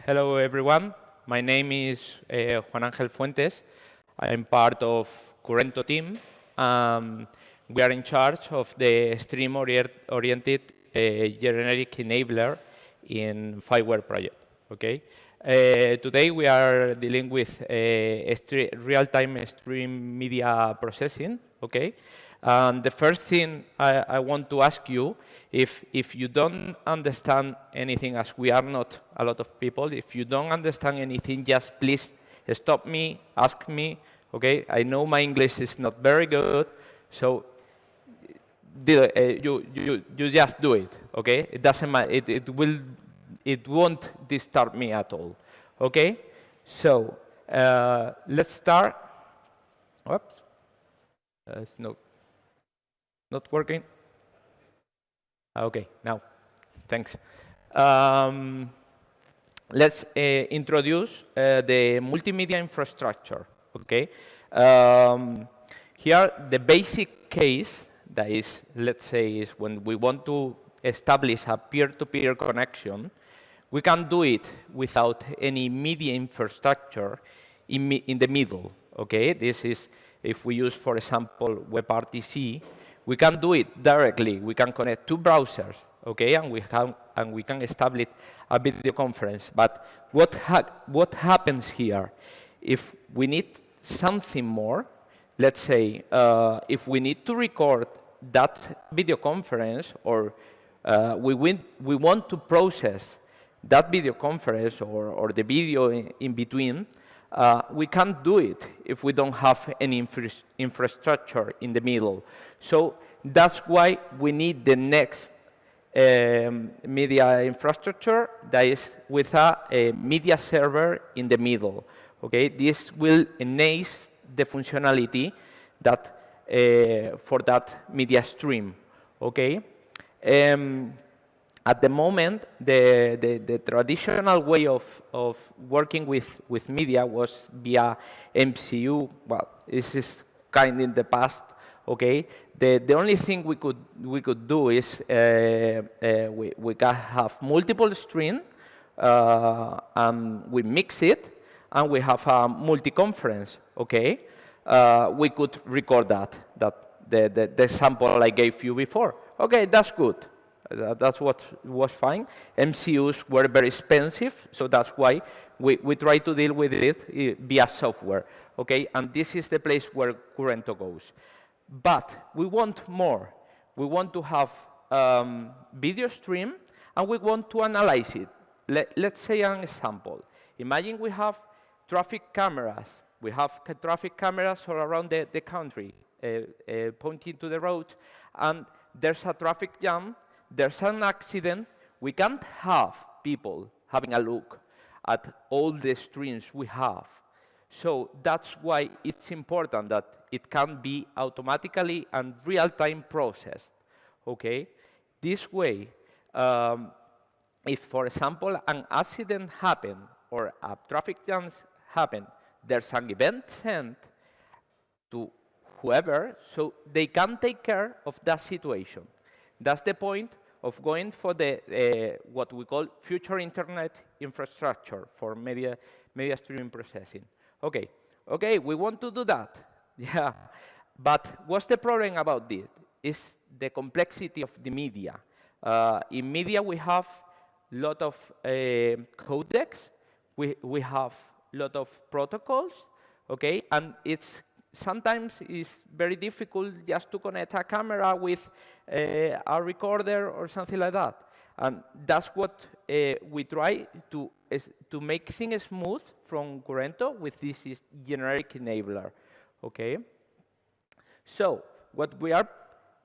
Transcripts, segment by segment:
Hello, everyone. My name is Juan Ángel Fuentes. I am part of Kurento team. We are in charge of the stream-oriented generic enabler in FIWARE project. Okay. Today we are dealing with real-time stream media processing. Okay. The first thing I want to ask you, if you don't understand anything, as we are not a lot of people, if you don't understand anything, just please stop me, ask me, okay? I know my English is not very good, so you just do it, okay? It doesn't matter, it won't disturb me at all, okay? So let's start. Oops, it's not working. Okay, now, thanks. Let's introduce the multimedia infrastructure, okay? Here, the basic case, that is, let's say, is when we want to establish a peer-to-peer connection, we can do it without any media infrastructure in the middle, okay? This is, if we use, for example, WebRTC, we can do it directly. We can connect two browsers, okay, and we can establish a video conference. But what happens here? If we need something more, let's say, if we need to record that video conference, or we want to process that video conference or the video in between, we can't do it if we don't have any infrastructure in the middle. So that's why we need the next media infrastructure that is with a media server in the middle. Okay, this will enhance the functionality that for that media stream. Okay. At the moment, the traditional way of working with media was via MCU. Well, this is kind in the past. Okay, the only thing we could do is we can have multiple streams and we mix it, and we have a multi-conference. Okay, we could record that the sample I gave you before. Okay, that's good. That's what was fine. MCUs were very expensive, so that's why we try to deal with it via software. Okay, and this is the place where Kurento goes. But we want more. We want to have video stream, and we want to analyze it. Let's say an example. Imagine we have traffic cameras. We have traffic cameras all around the country, pointing to the road, and there's a traffic jam. There's an accident. We can't have people having a look at all the streams we have. So that's why it's important that it can be automatically and real-time processed. Okay? This way, if, for example, an accident happened or a traffic jam happened, there's an event sent to whoever, so they can take care of that situation. That's the point of going for the what we call future internet infrastructure for media streaming processing. Okay, we want to do that. Yeah, but what's the problem about this? Is the complexity of the media. In media, we have a lot of codecs. We have a lot of protocols. Okay, and sometimes it's very difficult just to connect a camera with a recorder or something like that. And that's what we try to make things smooth from Kurento with this generic enabler. Okay? So what we are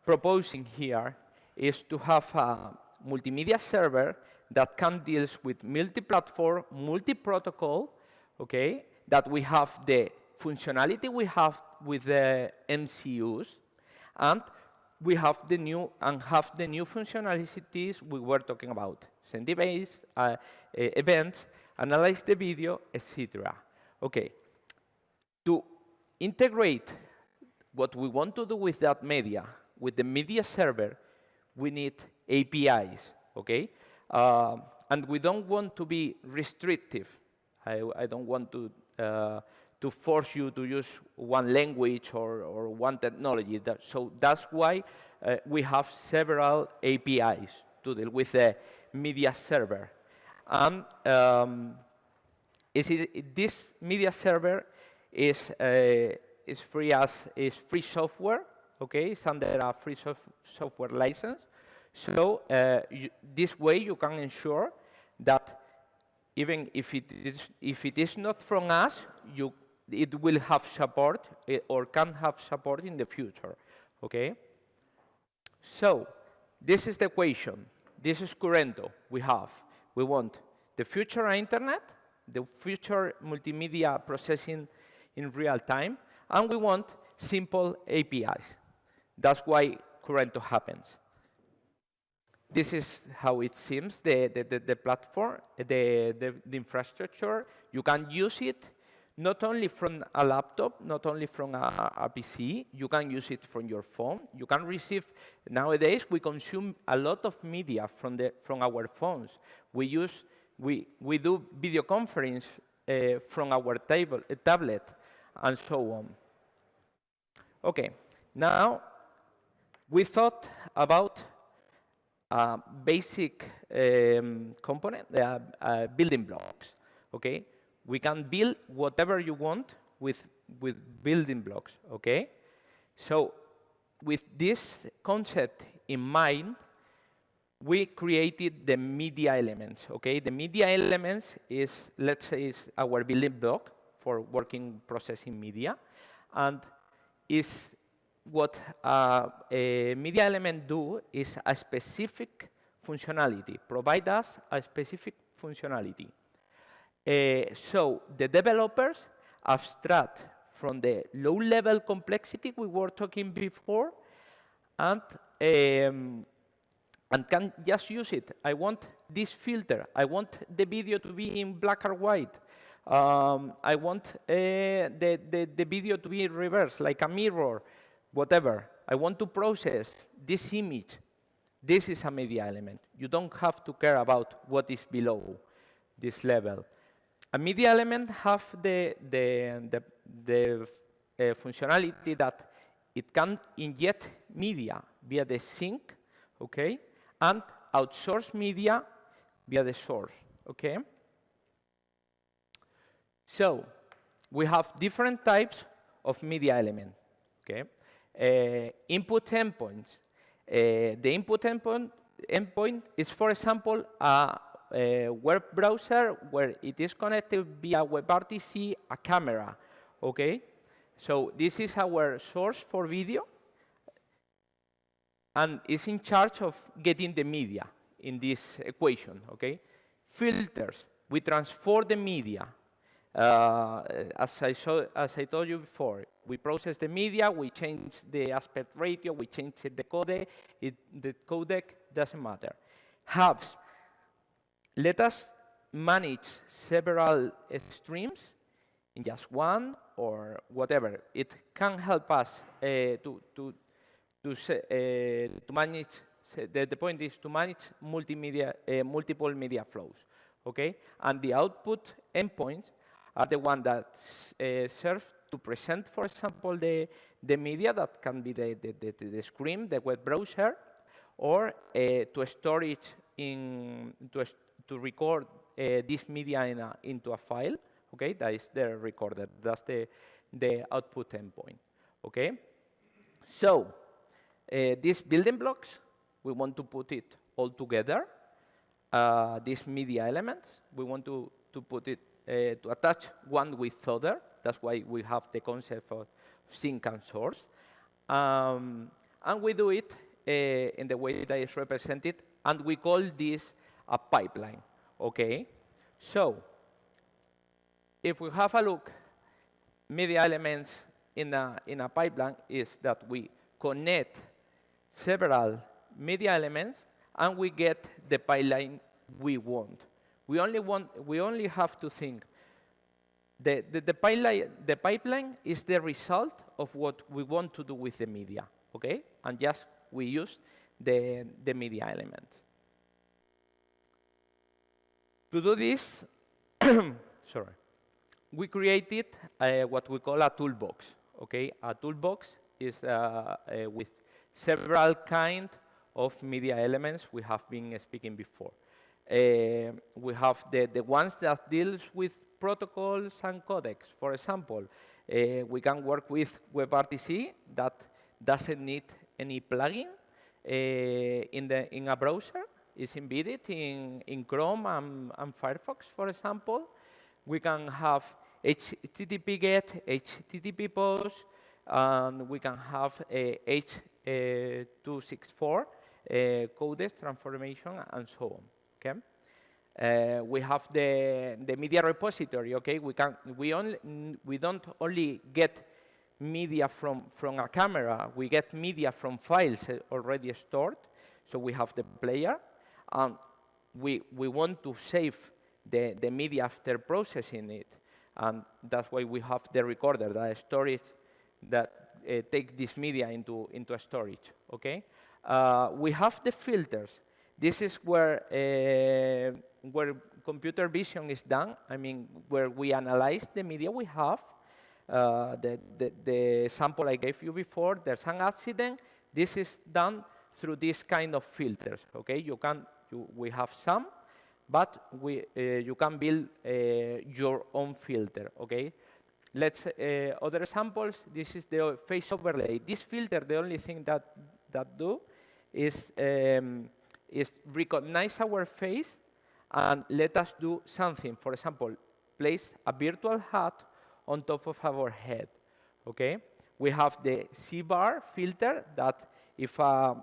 proposing here is to have a multimedia server that can deal with multi-platform, multi-protocol, okay, that we have the functionality we have with the MCUs, and we have the new functionalities we were talking about: send events, analyze the video, etc. Okay. To integrate what we want to do with that media, with the media server, we need APIs. Okay. And we don't want to be restrictive. I don't want to force you to use one language or one technology. So that's why we have several APIs to deal with the media server. And this media server is free software. Okay, it's under a free software license. So this way you can ensure that even if it is not from us, it will have support or can have support in the future. Okay. So this is the equation. This is Kurento. We want the future internet, the future multimedia processing in real time, and we want simple APIs. That's why Kurento happens. This is how it seems, the platform, the infrastructure. You can use it not only from a laptop, not only from a PC. You can use it from your phone. You can receive, nowadays, we consume a lot of media from our phones. We do video conference from our tablet, and so on. Okay, now we thought about basic component, building blocks. Okay, we can build whatever you want with building blocks. Okay, so with this concept in mind, we created the media elements. Okay, the media elements is, let's say, is our building block for working processing media, and is what a media element do is a specific functionality, provide us a specific functionality. So the developers abstract from the low-level complexity we were talking before, and can just use it. I want this filter. I want the video to be in black or white. I want the video to be reversed, like a mirror, whatever. I want to process this image. This is a media element. You don't have to care about what is below this level. A media element have the functionality that it can inject media via the sink, okay, and outsource media via the source, okay? So we have different types of media element, okay? Input endpoints. The input endpoint is, for example, a web browser where it is connected via WebRTC, a camera, okay? So this is our source for video, and is in charge of getting the media in this equation, okay? Filters, we transform the media. As I told you before, we process the media, we change the aspect ratio, we change the codec. The codec doesn't matter. Hubs, let us manage several streams in just one or whatever. It can help us to manage. The point is to manage multiple media flows, okay? And the output endpoints are the one that serve to present, for example, the media that can be the screen, the web browser, or to store it to record this media into a file. Okay, that is there recorded. That's the output endpoint. Okay, so these building blocks, we want to put it all together. These media elements, we want to put it to attach one with other. That's why we have the concept of sink and source. And we do it in the way that is represented, and we call this a pipeline. Okay? So, if we have a look, media elements in a pipeline is that we connect several media elements, and we get the pipeline we want. We only have to think. The pipeline is the result of what we want to do with the media, okay? And just we use the media element. To do this, sorry, we created what we call a toolbox. Okay, a toolbox is with several kind of media elements we have been speaking before. We have the ones that deals with protocols and codecs. For example, we can work with WebRTC that doesn't need any plugin in a browser. It's embedded in Chrome and Firefox, for example. We can have HTTP GET, HTTP POST, and we can have H.264 codec transformation and so on. Okay. We have the media repository. Okay, we don't only get media from a camera. We get media from files already stored. So we have the player, and we want to save the media after processing it, and that's why we have the recorder, the storage that take this media into a storage. Okay, we have the filters. This is where computer vision is done. I mean, where we analyze the media we have. The sample I gave you before, there's an accident. This is done through this kind of filters. Okay, we have some, but you can build your own filter. Okay. Let's other examples. This is the face overlay. This filter, the only thing that do is recognize our face and let us do something. For example, place a virtual hat on top of our head. Okay. We have the C-bar filter that if a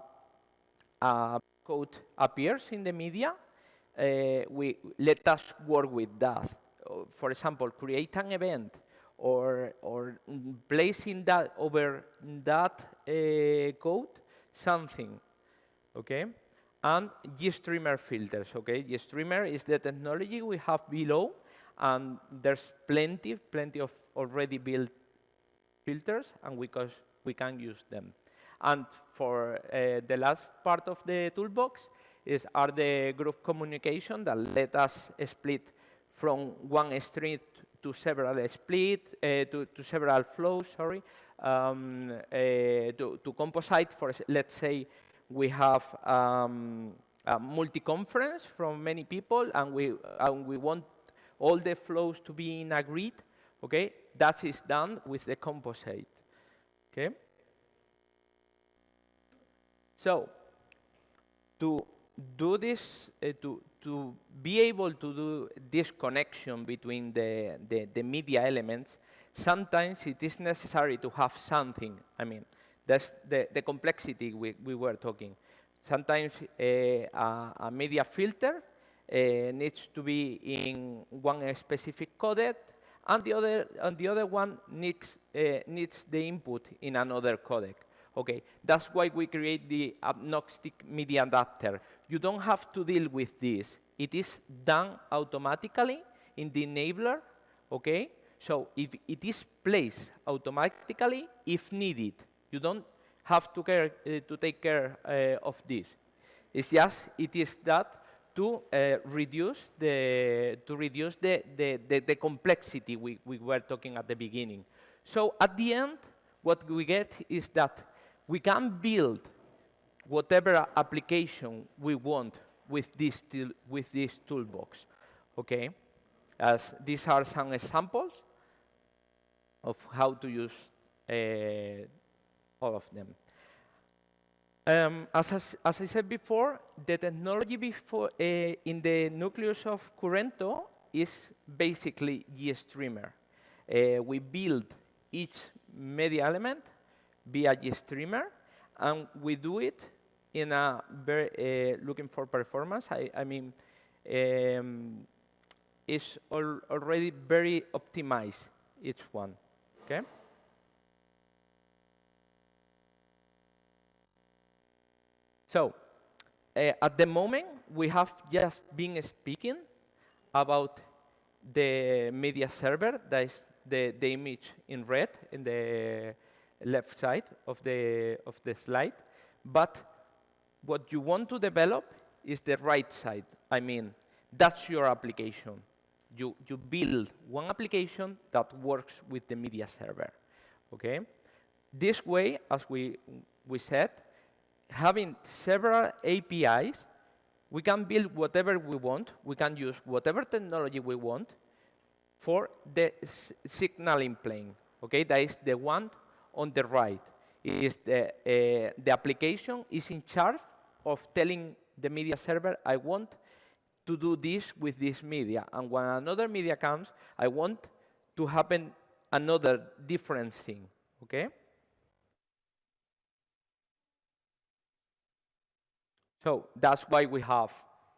code appears in the media, we let us work with that. For example, create an event or placing that over that code something. Okay, and GStreamer filters. Okay, GStreamer is the technology we have below, and there's plenty of already built filters, and we can use them. And for the last part of the toolbox are the group communication that let us split from one stream to several to several flows. Sorry, to composite. For let's say we have a multi-conference from many people, and we want all the flows to be in a grid. Okay, that is done with the composite. Okay. So to do this, to be able to do this connection between the media elements, sometimes it is necessary to have something. I mean, that's the complexity we were talking. Sometimes a media filter needs to be in one specific codec, and the other one needs the input in another codec. Okay, that's why we create the agnostic media adapter. You don't have to deal with this. It is done automatically in the enabler. Okay, so if it is placed automatically if needed, you don't have to take care of this. It's just it is that to reduce the complexity we were talking at the beginning. So at the end, what we get is that we can build whatever application we want with this toolbox. Okay, as these are some examples of how to use all of them. As I said before, the technology in the nucleus of Kurento is basically GStreamer. We build each media element via GStreamer, and we do it in a very looking for performance. I mean, it's already very optimized, each one. Okay. So, at the moment, we have just been speaking about the media server, that is the image in red in the left side of the slide. But what you want to develop is the right side. I mean, That's your application. You build one application that works with the media server, okay? This way, as we said, having several APIs, we can build whatever we want. We can use whatever technology we want for the signaling plane, okay? That is the one on the right. Is the application is in charge of telling the media server, I want to do this with this media. And when another media comes, I want to happen another different thing, okay? So that's why we have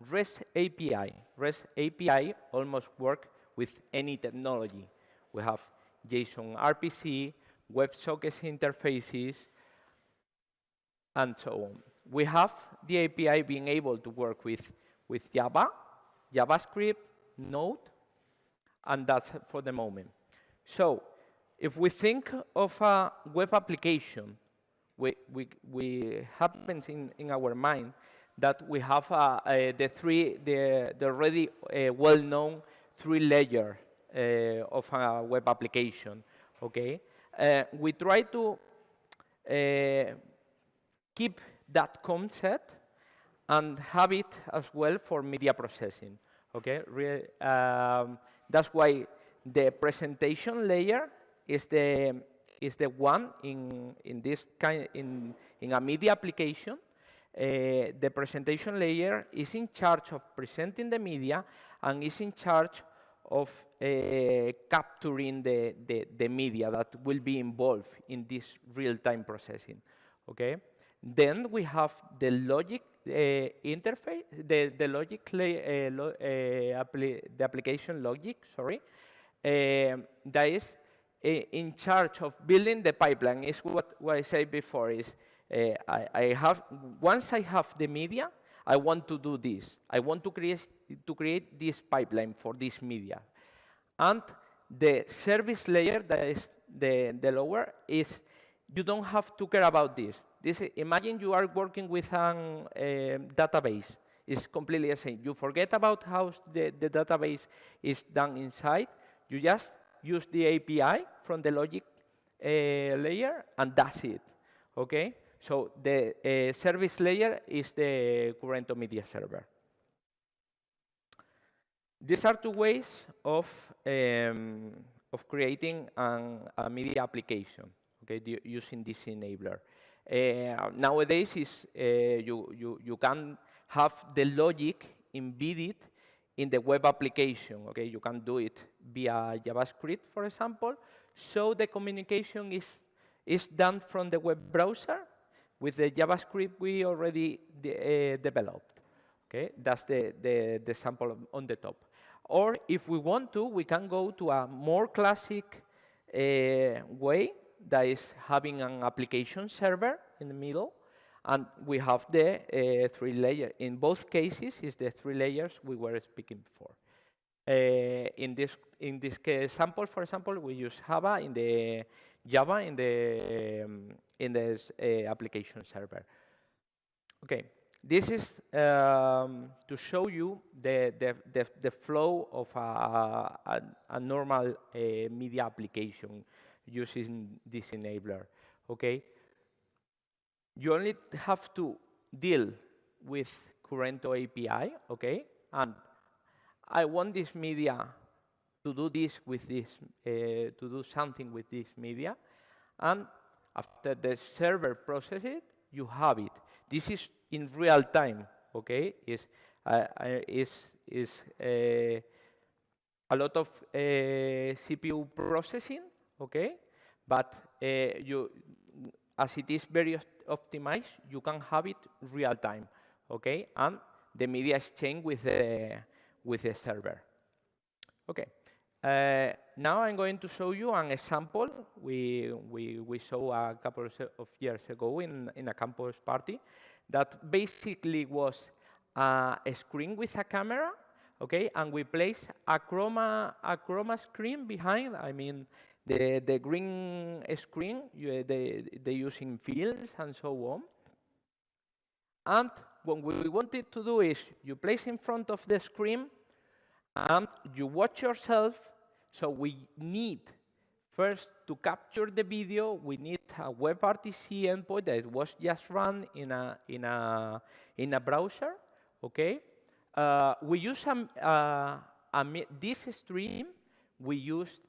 REST API. REST API almost work with any technology. We have JSON RPC, WebSockets interfaces, and so on. We have the API being able to work with Java, JavaScript, Node, and that's for the moment. So if we think of a web application, we happens in our mind that we have the already well-known three-layer of a web application. Okay, we try to keep that concept and have it as well for media processing. Okay, that's why the presentation layer is the one in this kind in a media application. The presentation layer is in charge of presenting the media and is in charge of capturing the media that will be involved in this real-time processing. Okay. Then we have the logic interface, the application logic. Sorry, that is in charge of building the pipeline. Is what I said before. Is once I have the media, I want to do this. I want to create this pipeline for this media, and the service layer, that is the lower, is you don't have to care about this. Imagine you are working with a database. It's completely the same. You forget about how the database is done inside. You just use the API from the logic layer, and that's it. Okay? So the service layer is the Kurento media server. These are two ways of creating a media application, okay, using this enabler. Nowadays, you can have the logic embedded in the web application. Okay, you can do it via JavaScript, for example. So the communication is done from the web browser with the JavaScript we already developed. Okay, that's the sample on the top. Or if we want to, we can go to a more classic way, that is having an application server in the middle, and we have the three layers. In both cases, it's the three layers we were speaking before. In this sample, for example, we use Java in the application server. Okay, this is to show you the flow of a normal media application using this enabler. Okay, you only have to deal with Kurento API. Okay, and I want this media to do this with this, to do something with this media, and after the server processes it, you have it. This is in real time. Okay, is a lot of CPU processing. Okay, but as it is very optimized, you can have it real time. Okay, and the media is changed with the server. Okay, now I'm going to show you an example we saw a couple of years ago in a campus party that basically was a screen with a camera. Okay, and we place a chroma screen behind. I mean, the green screen they use in fields and so on. And what we wanted to do is you place in front of the screen and you watch yourself. So we need first to capture the video. We need a WebRTC endpoint that was just run in a browser. Okay, we use this stream. We used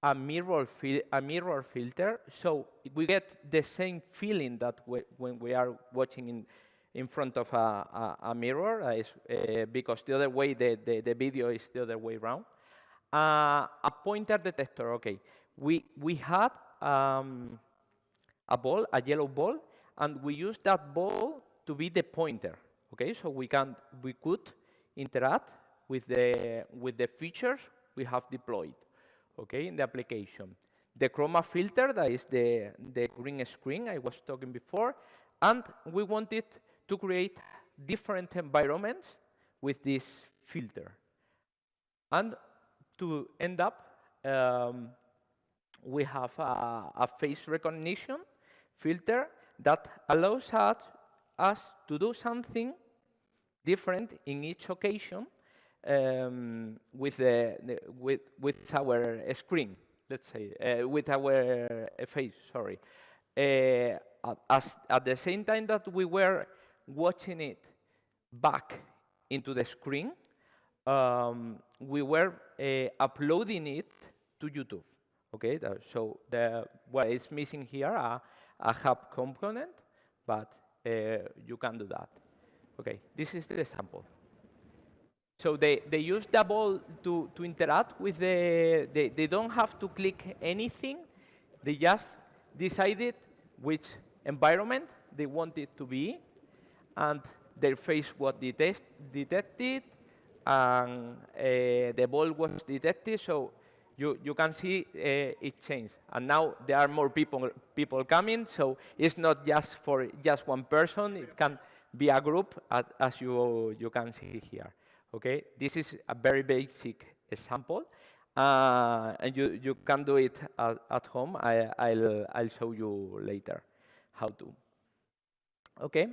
a mirror filter, so we get the same feeling that when we are watching in front of a mirror, because the other way the video is the other way around. A pointer detector. Okay, we had a ball, a yellow ball, and we used that ball to be the pointer. Okay, so we could interact with the features we have deployed. Okay, in the application. The chroma filter, that is the green screen I was talking before, and we wanted to create different environments with this filter. And to end up, we have a face recognition filter that allows us to do something different in each occasion with our screen, let's say, with our face, sorry. At the same time that we were watching it back into the screen, we were uploading it to YouTube. Okay, so it's missing here a hub component, but you can do that. Okay, this is the sample. So they use the ball to interact with they don't have to click anything. They just decided which environment they want it to be, and their face was detected, and the ball was detected. So you can see it changed. And now there are more people coming, so it's not just for just one person. It can be a group, as you can see here. Okay, this is a very basic example, and you can do it at home. I'll show you later how to. Okay.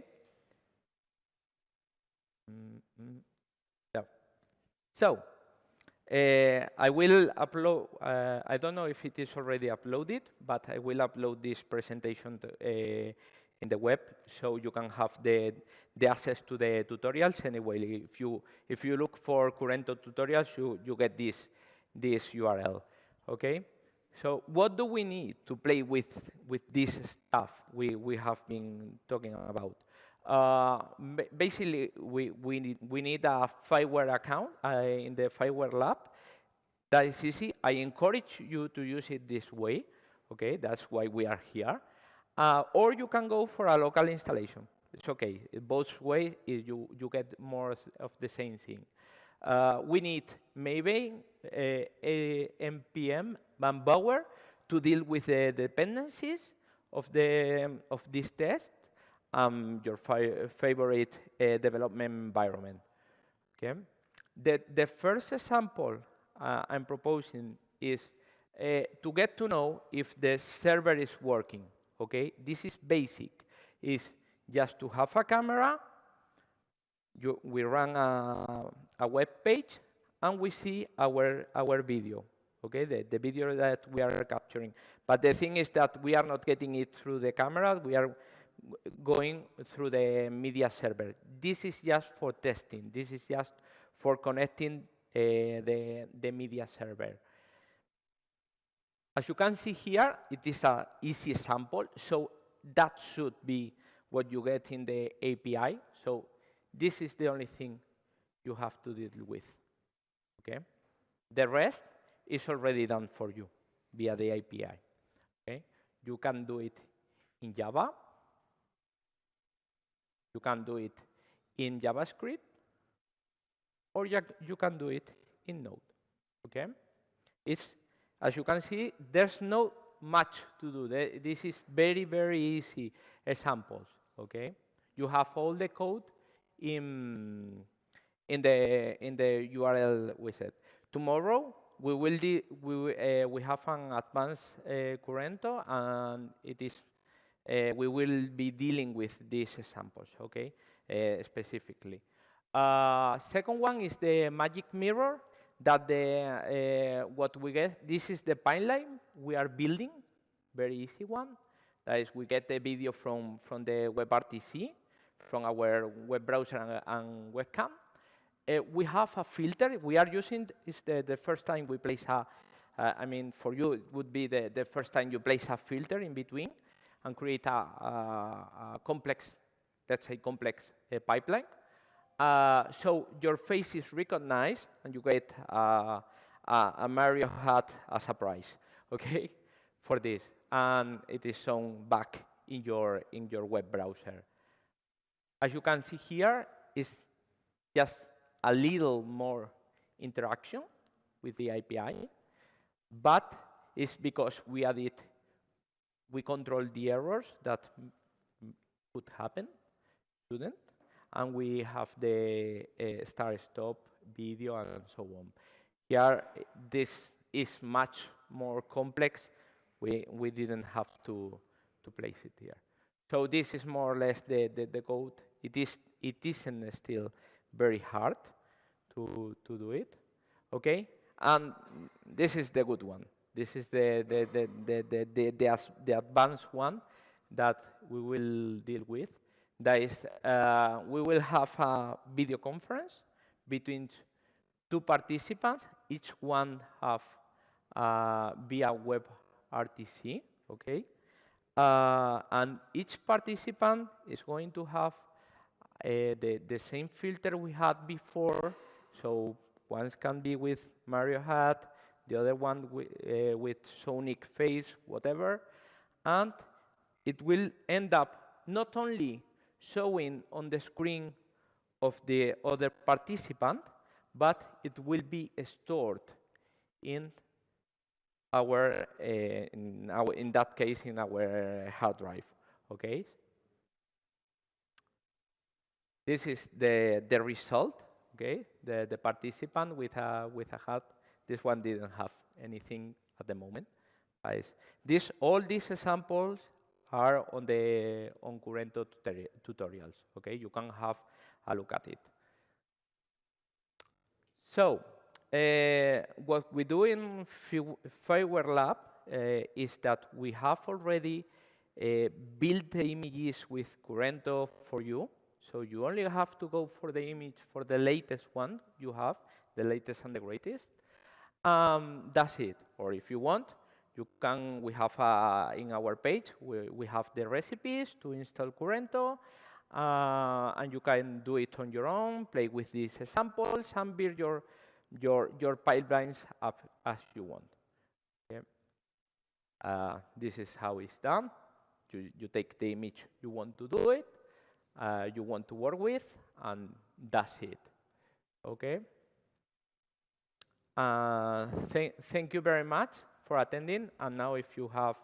Yeah. So I will upload. I don't know if it is already uploaded, but I will upload this presentation in the web, so you can have the access to the tutorials. Anyway, if you look for Kurento tutorials, you get this URL. Okay. So what do we need to play with this stuff we have been talking about? Basically, we need a FIWARE account in the FIWARE lab. That is easy. I encourage you to use it this way. Okay, that's why we are here. Or you can go for a local installation. It's okay. Both ways, you get more of the same thing. We need maybe npm manpower to deal with the dependencies of this test. Your favorite development environment. Okay. The first example I'm proposing is to get to know if the server is working. Okay, this is basic. It's just to have a camera. We run a web page, and we see our video. Okay, the video that we are capturing. But the thing is that we are not getting it through the camera. We are going through the media server. This is just for testing. This is just for connecting the media server. As you can see here, it is an easy sample, so that should be what you get in the API. So this is the only thing you have to deal with. Okay? The rest is already done for you via the API. Okay? You can do it in Java. You can do it in JavaScript, or you can do it in Node. Okay? As you can see, there's not much to do. This is very, very easy examples. Okay? You have all the code in the URL we said. Tomorrow we have an advanced Kurento, and it is we will be dealing with these examples. Okay, specifically. Second one is the magic mirror. that what we get, this is the pipeline we are building, very easy one. That is, we get the video from the WebRTC, from our web browser and webcam. We have a filter. We are using, it's the first time we place I mean, for you, it would be the first time you place a filter in between and create a complex, let's say complex pipeline. So your face is recognized, and you get a Mario hat as a prize, okay, for this, and it is shown back in your web browser. As you can see here, it's just a little more interaction with the API, but it's because we control the errors that could happen, shouldn't, and we have the start-stop video and so on. Here, this is much more complex. We didn't have to place it here. So this is more or less the code. It isn't still very hard to do it, okay? And this is the good one. This is the advanced one that we will deal with. That is, we will have a video conference between two participants. Each one have via WebRTC, okay? And each participant is going to have the same filter we had before. So one can be with Mario hat, the other one with Sonic face, whatever. And it will end up not only showing on the screen of the other participant, but it will be stored in in that case, in our hard drive, okay? This is the result, okay? The participant with a hat. This one didn't have anything at the moment. All these examples are on Kurento tutorials, okay? You can have a look at it. So, what we do in FIWARE Lab is that we have already built the images with Kurento for you. So you only have to go for the image for the latest one you have, the latest and the greatest. That's it. Or if you want, you can. We have in our page we have the recipes to install Kurento, and you can do it on your own. Play with these samples and build your pipelines up as you want. Okay. This is how it's done. You take the image you want to do it, you want to work with, and that's it. Okay. Thank you very much for attending. And now, if you have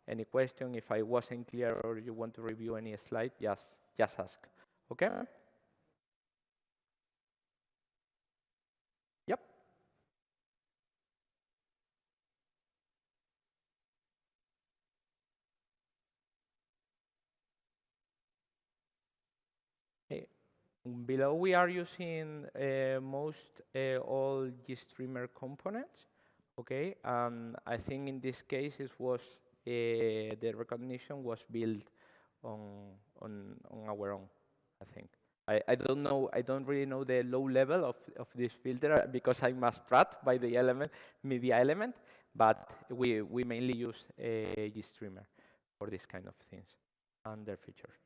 any question, if I wasn't clear or you want to review any slide, just ask. Okay. Yep. Below, we are using most all GStreamer components, okay? And I think in this case, it was the recognition was built on our own, I think. I don't know. I don't really know the low level of this filter because I'm abstract by the media element, but we mainly use GStreamer for this kind of things and their features.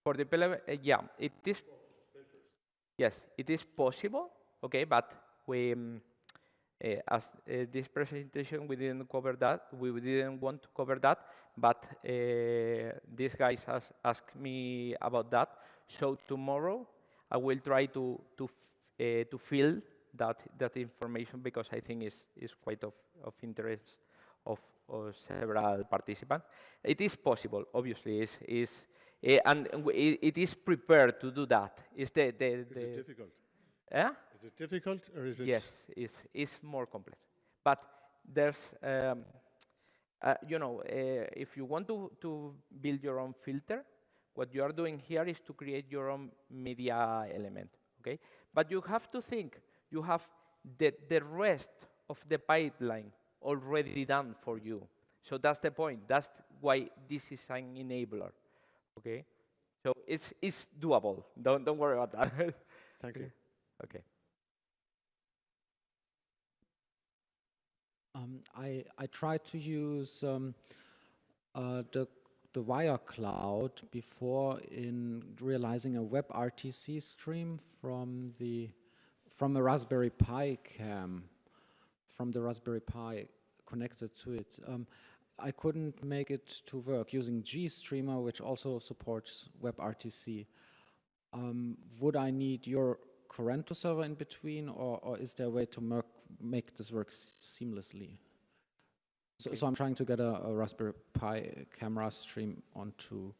For the yeah, it is. Yes, it is possible. Okay, but we, as this presentation, we didn't cover that. We didn't want to cover that, but these guys asked me about that. So tomorrow, I will try to fill that information because I think is quite of interest of several participants. It is possible, obviously. And it is prepared to do that. Is it difficult? Yeah? Is it difficult or is it? Yes, it's more complex. But there's you know, if you want to build your own filter, what you are doing here is to create your own media element, okay? But you have to think, you have the rest of the pipeline already done for you. So that's the point. That's why this is an enabler, okay? So it's doable. Don't worry about that. Thank you. Okay. I tried to use the FIWARE cloud before in realizing a WebRTC stream from a Raspberry Pi cam, from the Raspberry Pi connected to it. I couldn't make it to work using GStreamer, which also supports WebRTC. Would I need your Kurento server in between, or is there a way to make this work seamlessly? So I'm trying to get a Raspberry Pi camera stream onto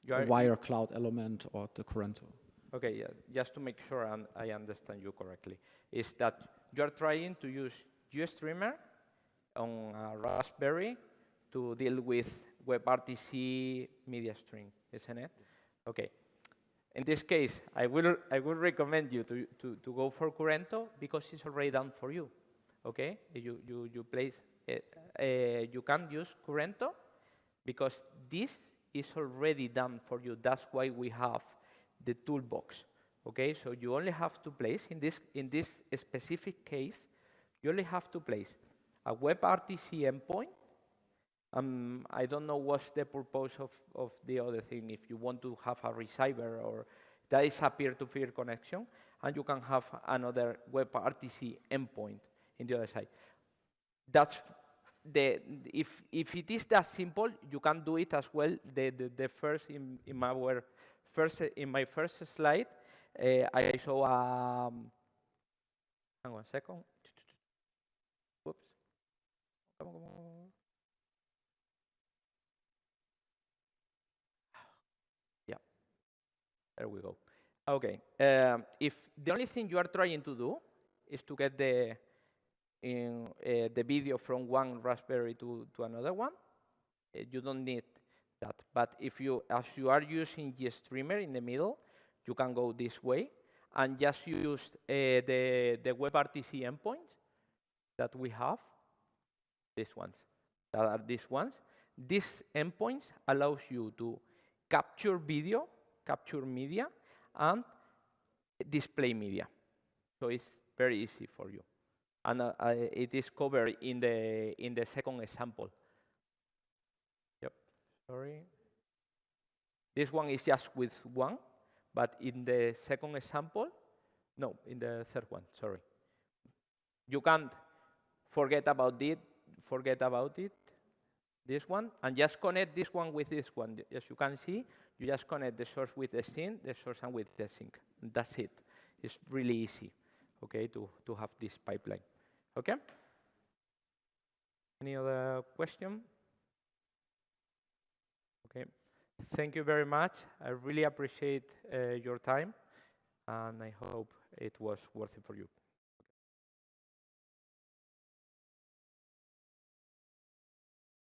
a FIWARE cloud element or the Kurento. Okay, yeah, just to make sure I understand you correctly, is that you're trying to use GStreamer on a Raspberry to deal with WebRTC media stream, isn't it? Yes. Okay. In this case, I would recommend you to go for Kurento because it's already done for you. Okay, you place you can use Kurento because this is already done for you. That's why we have the toolbox. Okay, so you only have to place in this specific case, you only have to place a WebRTC endpoint. I don't know what's the purpose of the other thing, if you want to have a receiver or that is a peer-to-peer connection, and you can have another WebRTC endpoint in the other side. That's if it is that simple, you can do it as well. The first in my first slide, I show hang on a second. Whoops. Come on. There we go. Okay. If the only thing you are trying to do is to get the video from one Raspberry to another one, you don't need that. But if as you are using GStreamer in the middle, you can go this way and just use the WebRTC endpoints that we have. These ones. That are these ones. These endpoints allows you to capture video, capture media, and display media. So it's very easy for you. And it is covered in the second example. Yep, sorry. This one is just with one, but in the second example, no, in the third one, sorry. You can't forget about it, this one, and just connect this one with this one. As you can see, you just connect the source with the sink, the source and with the sink. And that's it. It's really easy, okay, to have this pipeline. Okay? Any other question? Okay. Thank you very much. I really appreciate your time, and I hope it was worth it for you.